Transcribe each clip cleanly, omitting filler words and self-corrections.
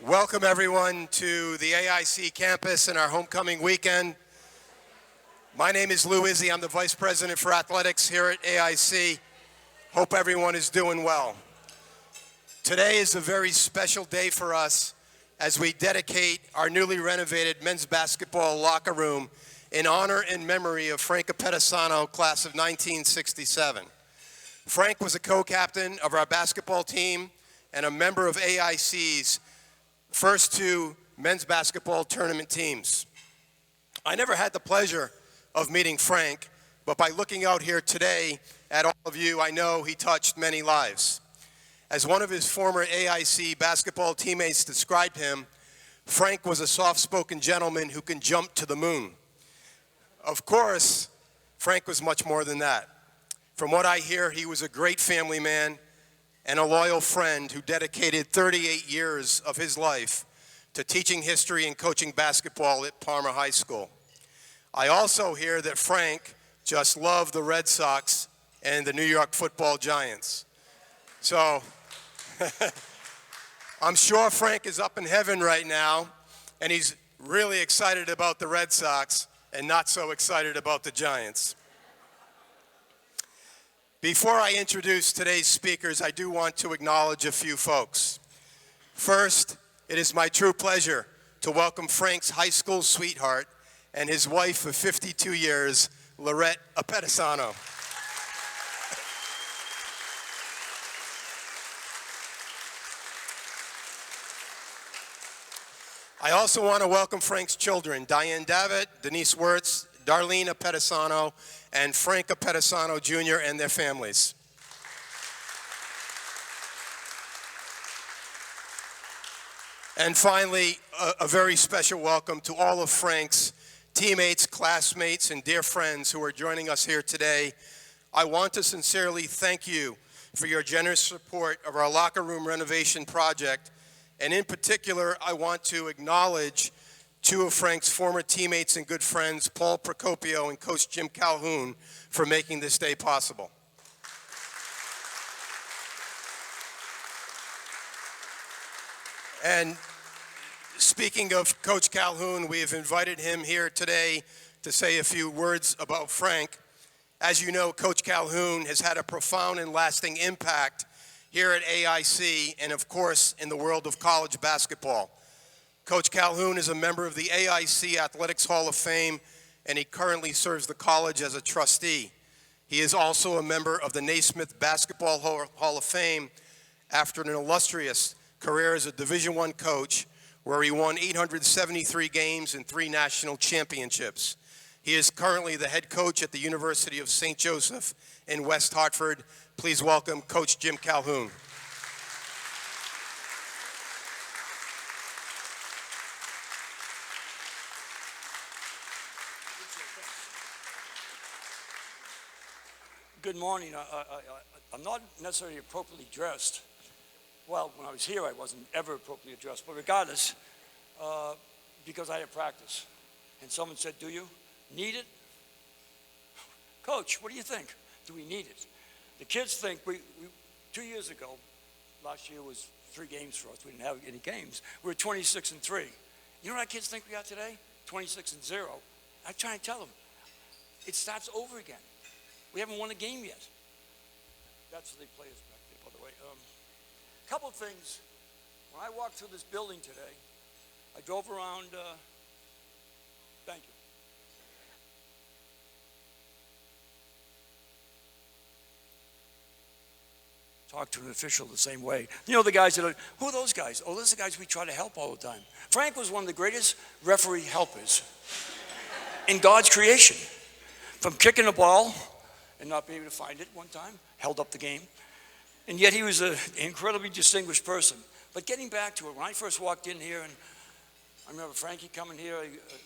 Welcome everyone to the AIC campus and our homecoming weekend. My name is Lou Izzy. I'm the Vice President for Athletics here at AIC. Hope everyone is doing well. Today is a very special day for us as we dedicate our newly renovated men's basketball locker room in honor and memory of Frank Oppedisano, class of 1967. Frank was a co-captain of our basketball team and a member of AIC's first two men's basketball tournament teams. I never had the pleasure of meeting Frank, but by looking out here today at all of you, I know he touched many lives. As one of his former AIC basketball teammates described him, Frank was a soft-spoken gentleman who can jump to the moon. Of course, Frank was much more than that. From what I hear, he was a great family man and a loyal friend who dedicated 38 years of his life to teaching history and coaching basketball at Parma High School. I also hear that Frank just loved the Red Sox and the New York Football Giants. So I'm sure Frank is up in heaven right now, and he's really excited about the Red Sox and not so excited about the Giants. Before I introduce today's speakers, I do want to acknowledge a few folks. First, it is my true pleasure to welcome Frank's high school sweetheart and his wife of 52 years, Lorette Oppedisano. I also want to welcome Frank's children, Diane Davitt, Denise Wirtz, Darlene Oppedisano, and Frank Oppedisano Jr. and their families. And finally, a very special welcome to all of Frank's teammates, classmates, and dear friends who are joining us here today. I want to sincerely thank you for your generous support of our locker room renovation project. And in particular, I want to acknowledge two of Frank's former teammates and good friends, Paul Procopio and Coach Jim Calhoun, for making this day possible. And speaking of Coach Calhoun, we have invited him here today to say a few words about Frank. As you know, Coach Calhoun has had a profound and lasting impact here at AIC and, of course, in the world of college basketball. Coach Calhoun is a member of the AIC Athletics Hall of Fame, and he currently serves the college as a trustee. He is also a member of the Naismith Basketball Hall of Fame after an illustrious career as a Division I coach, where he won 873 games and 3 national championships. He is currently the head coach at the University of St. Joseph in West Hartford. Please welcome Coach Jim Calhoun. Good morning. I'm not necessarily appropriately dressed. Well, when I was here, I wasn't ever appropriately dressed. But regardless, because I had practice. And someone said, do you need it? Coach, what do you think? Do we need it? The kids think, 2 years ago, last year was 3 games for us. We didn't have any games. We were 26-3. You know what our kids think we are today? 26-0. I try and tell them, it starts over again. We haven't won a game yet. That's what they play us back there, by the way. A couple of things. When I walked through this building today, I drove around, thank you. Talk to an official the same way. You know the guys that are, who are those guys? Oh, those are the guys we try to help all the time. Frank was one of the greatest referee helpers in God's creation. From kicking the ball and not being able to find it one time, held up the game. And yet he was an incredibly distinguished person. But getting back to it, when I first walked in here, and I remember Frankie coming here.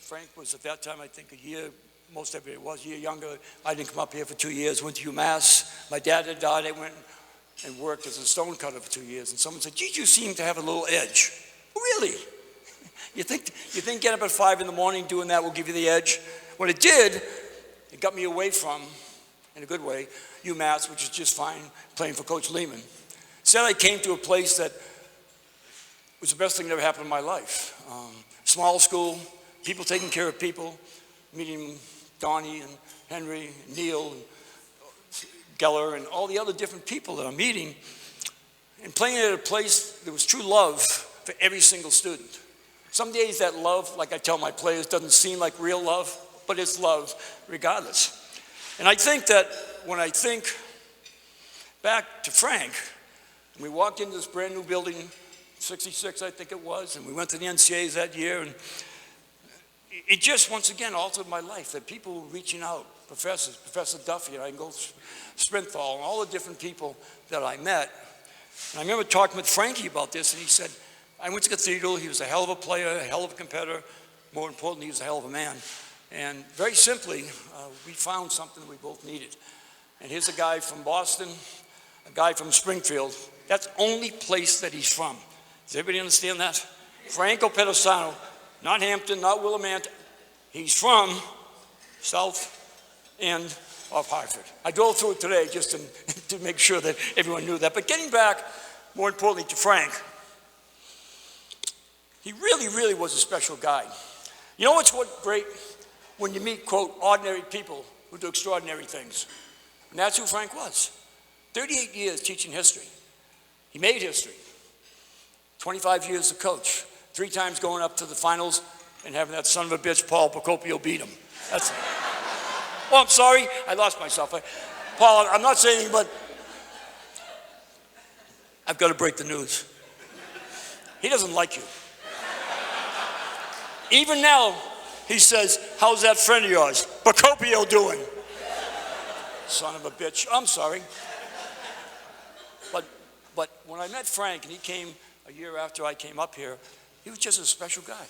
Frank was at that time, I think, a year, most of it was a year younger. I didn't come up here for 2 years, went to UMass. My dad had died. I went and worked as a stone cutter for 2 years. And someone said, gee, you seem to have a little edge. Really? You think getting up at 5 in the morning doing that will give you the edge? What it did, it got me away from, in a good way, UMass, which is just fine, playing for Coach Lehman. Said I came to a place that was the best thing that ever happened in my life. Small school, people taking care of people, meeting Donnie and Henry, and Neil, and Geller, and all the other different people that I'm meeting, and playing at a place there was true love for every single student. Some days that love, like I tell my players, doesn't seem like real love, but it's love regardless. And I think that when I think back to Frank, and we walked into this brand new building, 66 I think it was, and we went to the NCAAs that year, and it just once again altered my life, that people were reaching out, professors, Professor Duffy, and I can go Sprinthal, and all the different people that I met. And I remember talking with Frankie about this, and he said, I went to Cathedral, he was a hell of a player, a hell of a competitor, more importantly, he was a hell of a man. And very simply, we found something we both needed. And here's a guy from Boston, a guy from Springfield. That's the only place that he's from. Does everybody understand that? Frank Oppedisano, not Hampton, not Willimantic. He's from south end of Hartford. I drove through it today just to make sure that everyone knew that. But getting back, more importantly, to Frank, he really, really was a special guy. You know what's great? When you meet, quote, ordinary people who do extraordinary things. And that's who Frank was. 38 years teaching history. He made history. 25 years as a coach. 3 times going up to the finals and having that son of a bitch, Paul Procopio, beat him. That's it. Oh, I'm sorry. I lost myself. Paul, I'm not saying, but I've got to break the news. He doesn't like you. Even now, he says, how's that friend of yours, Procopio, doing? Son of a bitch. I'm sorry. But when I met Frank, and he came a year after I came up here, he was just a special guy.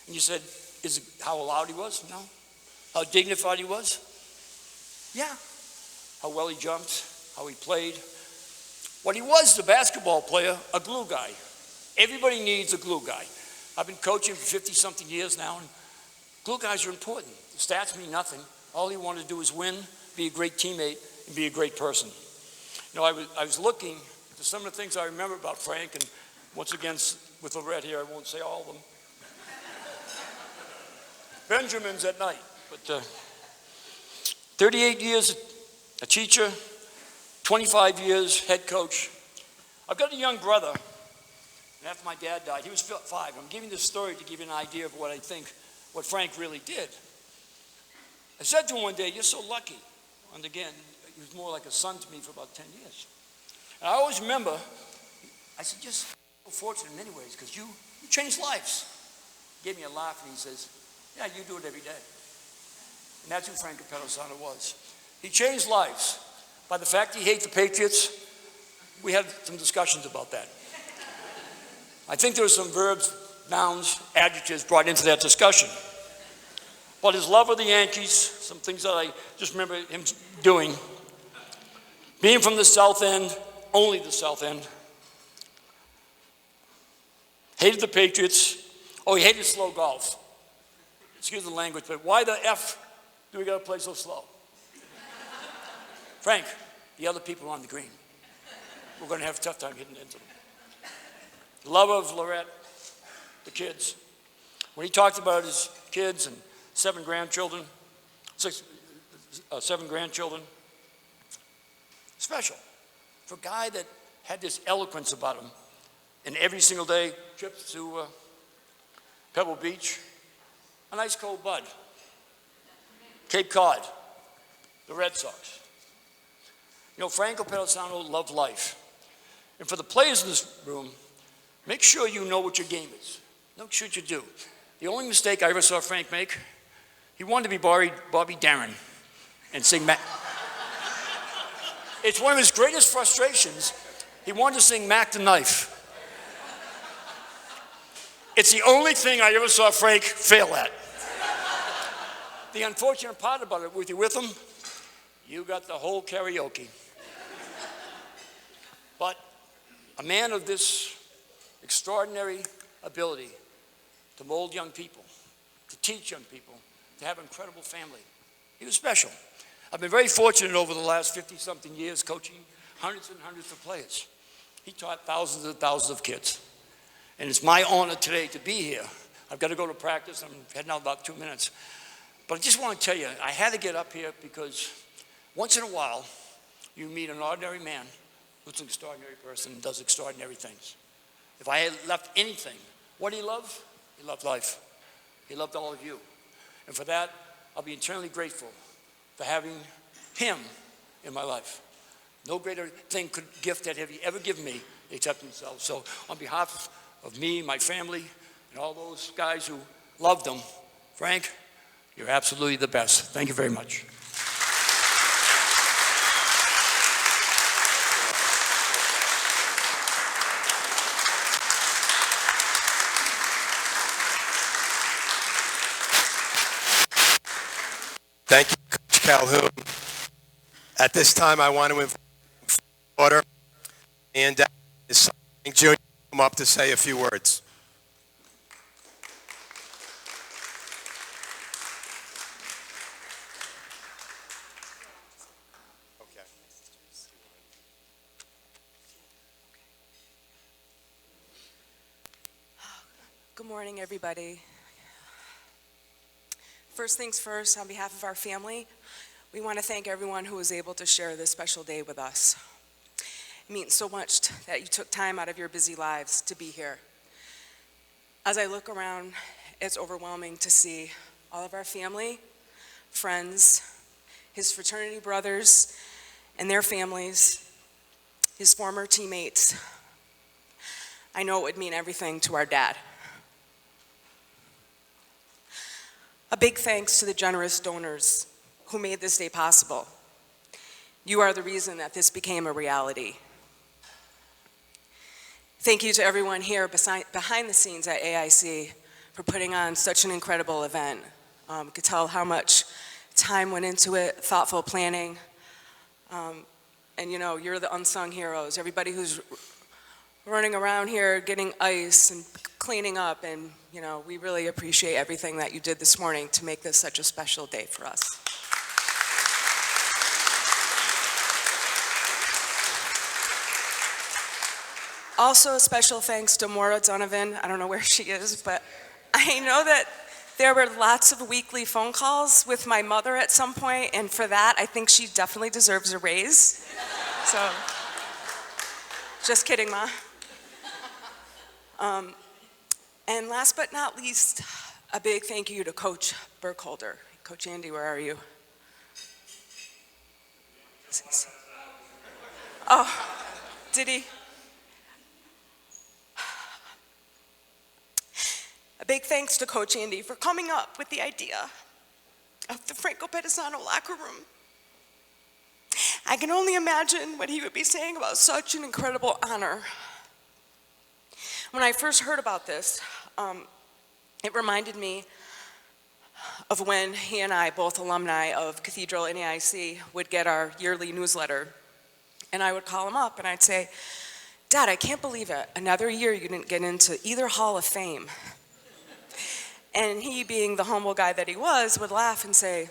And you said, is it how loud he was? No. How dignified he was? Yeah. How well he jumped, how he played. What he was, the basketball player, a glue guy. Everybody needs a glue guy. I've been coaching for 50-something years now, and glue guys are important. The stats mean nothing. All you want to do is win, be a great teammate, and be a great person. You know, I was looking to some of the things I remember about Frank, and once again, with Lorette here, I won't say all of them. Benjamin's at night, but 38 years a teacher, 25 years head coach. I've got a young brother, and after my dad died, he was 5. I'm giving this story to give you an idea of what I think, what Frank really did. I said to him one day, you're so lucky. And again, he was more like a son to me for about 10 years. And I always remember, I said, just so fortunate in many ways, because you changed lives. He gave me a laugh, and he says, yeah, you do it every day. And that's who Frank Oppedisano was. He changed lives. By the fact he hates the Patriots, we had some discussions about that. I think there were some verbs, nouns, adjectives brought into that discussion. But his love of the Yankees, some things that I just remember him doing, being from the South End, only the South End, hated the Patriots. Oh, he hated slow golf. Excuse the language, but why the F do we got to play so slow? Frank, the other people on the green, we're going to have a tough time hitting into them. The love of Lorette, the kids. When he talked about his kids and 7 grandchildren, 7 grandchildren, special. For a guy that had this eloquence about him, and every single day, trips to Pebble Beach, a nice cold bud, Cape Cod, the Red Sox. You know, Frank Oppedisano loved life. And for the players in this room, make sure you know what your game is. Make sure you do. The only mistake I ever saw Frank make, he wanted to be Bobby Darin and sing Mac. It's one of his greatest frustrations. He wanted to sing Mac the Knife. It's the only thing I ever saw Frank fail at. The unfortunate part about it, with you with him, you got the whole karaoke. But a man of this extraordinary ability to mold young people, to teach young people, to have an incredible family. He was special. I've been very fortunate over the last 50-something years coaching hundreds and hundreds of players. He taught thousands and thousands of kids. And it's my honor today to be here. I've got to go to practice. I'm heading out about 2 minutes. But I just want to tell you, I had to get up here because once in a while, you meet an ordinary man who's an extraordinary person and does extraordinary things. If I had left anything, what did he love? He loved life. He loved all of you. And for that, I'll be eternally grateful for having him in my life. No greater gift that have he ever given me except himself. So on behalf of me, my family, and all those guys who loved him, Frank, you're absolutely the best. Thank you very much. Thank you, Coach Calhoun. At this time, I want to invite order and Jr. come up to say a few words. Good morning, everybody. First things first, on behalf of our family, we want to thank everyone who was able to share this special day with us. It means so much that you took time out of your busy lives to be here. As I look around, it's overwhelming to see all of our family, friends, his fraternity brothers and their families, his former teammates. I know it would mean everything to our dad. A big thanks to the generous donors who made this day possible. You are the reason that this became a reality. Thank you to everyone here behind the scenes at AIC for putting on such an incredible event. You could tell how much time went into it, thoughtful planning. And you know, you're the unsung heroes. Everybody who's running around here getting ice and cleaning up, and you know, we really appreciate everything that you did this morning to make this such a special day for us. Also, a special thanks to Maura Donovan. I don't know where she is, but I know that there were lots of weekly phone calls with my mother at some point, and for that, I think she definitely deserves a raise. So, just kidding, Ma. And last but not least, a big thank you to Coach Burkholder. Coach Andy, where are you? Oh, did he? A big thanks to Coach Andy for coming up with the idea of the Frank Oppedisano locker room. I can only imagine what he would be saying about such an incredible honor. When I first heard about this, it reminded me of when he and I, both alumni of Cathedral and AIC, would get our yearly newsletter. And I would call him up and I'd say, Dad, I can't believe it. Another year you didn't get into either Hall of Fame. And he, being the humble guy that he was, would laugh and say,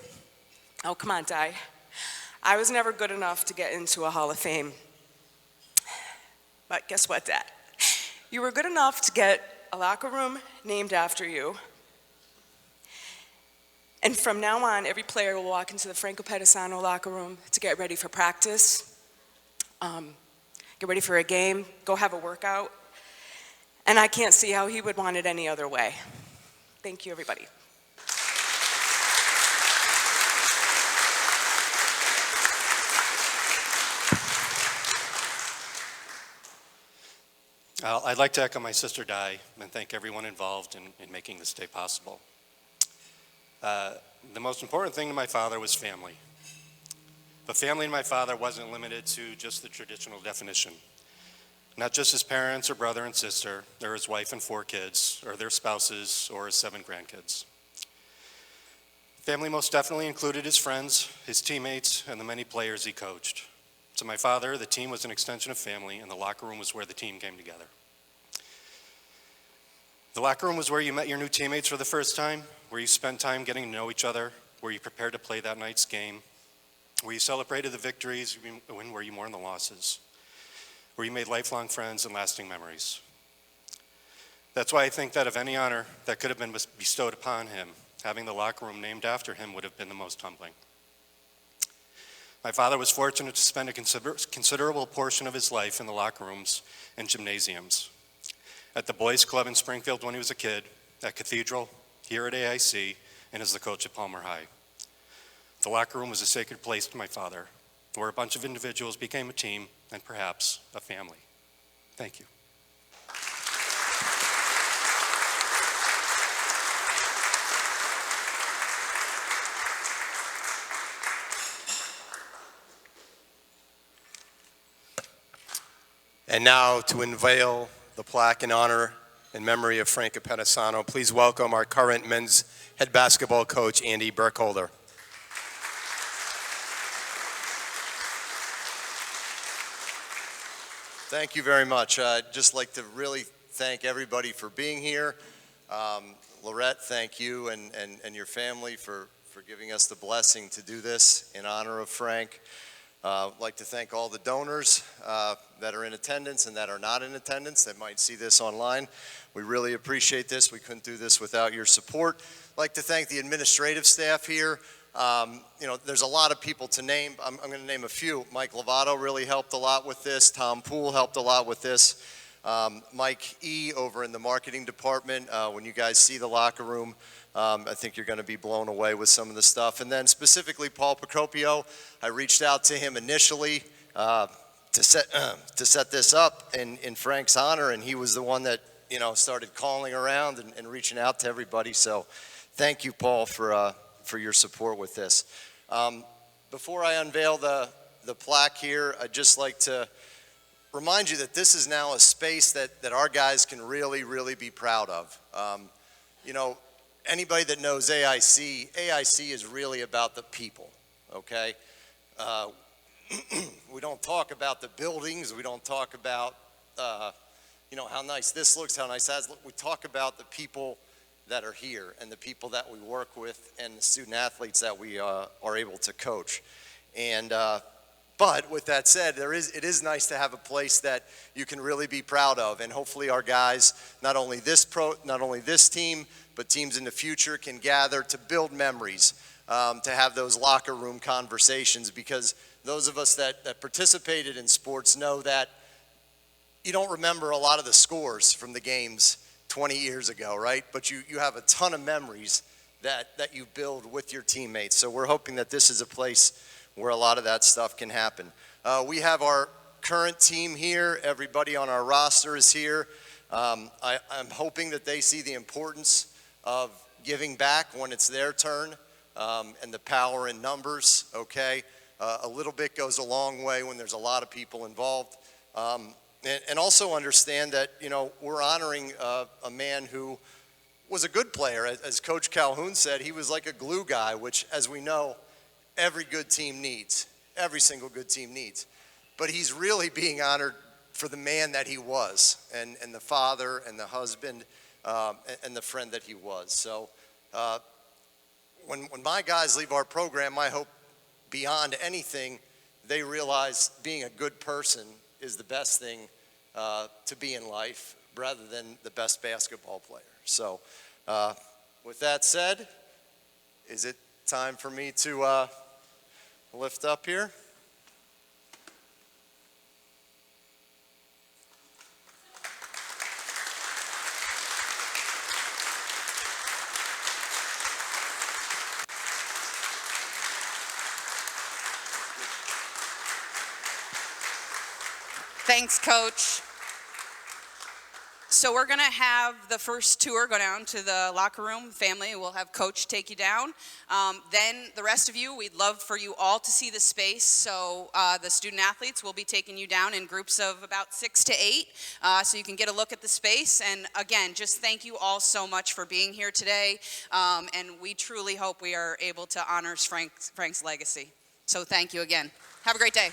oh, come on, Di. I was never good enough to get into a Hall of Fame. But guess what, Dad? You were good enough to get a locker room named after you. And from now on, every player will walk into the Frank Oppedisano locker room to get ready for practice, get ready for a game, go have a workout. And I can't see how he would want it any other way. Thank you, everybody. I'd like to echo my sister Di and thank everyone involved in making this day possible. The most important thing to my father was family. But family in my father wasn't limited to just the traditional definition. Not just his parents or brother and sister, or his wife and 4 kids, or their spouses, or his 7 grandkids. Family most definitely included his friends, his teammates, and the many players he coached. To my father, the team was an extension of family, and the locker room was where the team came together. The locker room was where you met your new teammates for the first time, where you spent time getting to know each other, where you prepared to play that night's game, where you celebrated the victories, and where you mourned the losses, where you made lifelong friends and lasting memories. That's why I think that of any honor that could have been bestowed upon him, having the locker room named after him would have been the most humbling. My father was fortunate to spend a considerable portion of his life in the locker rooms and gymnasiums. At the boys' club in Springfield when he was a kid, at Cathedral, here at AIC, and as the coach at Palmer High. The locker room was a sacred place to my father, where a bunch of individuals became a team and perhaps a family. Thank you. And now to unveil the plaque in honor and memory of Frank Oppedisano, please welcome our current men's head basketball coach, Andy Burkholder. Thank you very much. I'd just like to really thank everybody for being here. Lorette, thank you and your family for giving us the blessing to do this in honor of Frank. I'd like to thank all the donors that are in attendance and that are not in attendance that might see this online. We really appreciate this. We couldn't do this without your support. I'd like to thank the administrative staff here. There's a lot of people to name. I'm going to name a few. Mike Lovato really helped a lot with this. Tom Poole helped a lot with this. Mike E. over in the marketing department. When you guys see the locker room, I think you're going to be blown away with some of the stuff. And then specifically Paul Procopio, I reached out to him initially to set this up in Frank's honor, and he was the one that started calling around and reaching out to everybody. So thank you, Paul, for your support with this. Before I unveil the plaque here, I'd just like to remind you that this is now a space that our guys can really, really be proud of. Anybody that knows AIC is really about the people, okay? We don't talk about the buildings. We don't talk about, how nice this looks, how nice that looks. We talk about the people that are here and the people that we work with and the student athletes that we are able to coach. And but with that said, it is nice to have a place that you can really be proud of, and hopefully our guys, not only this team, but teams in the future can gather to build memories, to have those locker room conversations, because those of us that participated in sports know that you don't remember a lot of the scores from the games 20 years ago, right? But you have a ton of memories that you build with your teammates. So we're hoping that this is a place where a lot of that stuff can happen. We have our current team here. Everybody on our roster is here. I'm hoping that they see the importance of giving back when it's their turn, and the power in numbers, okay? A little bit goes a long way when there's a lot of people involved. And also understand that, we're honoring a man who was a good player. As Coach Calhoun said, he was like a glue guy, which, as we know, every good team needs. Every single good team needs. But he's really being honored for the man that he was, and the father and the husband and the friend that he was. So when my guys leave our program, I hope beyond anything, they realize being a good person is the best thing to be in life, rather than the best basketball player. So with that said, is it time for me to lift up here? Thanks, Coach. So we're going to have the first tour go down to the locker room. Family, we'll have Coach take you down. Then the rest of you, we'd love for you all to see the space. So the student athletes will be taking you down in groups of about 6 to 8, so you can get a look at the space. And again, just thank you all so much for being here today. And we truly hope we are able to honor Frank's legacy. So thank you again. Have a great day.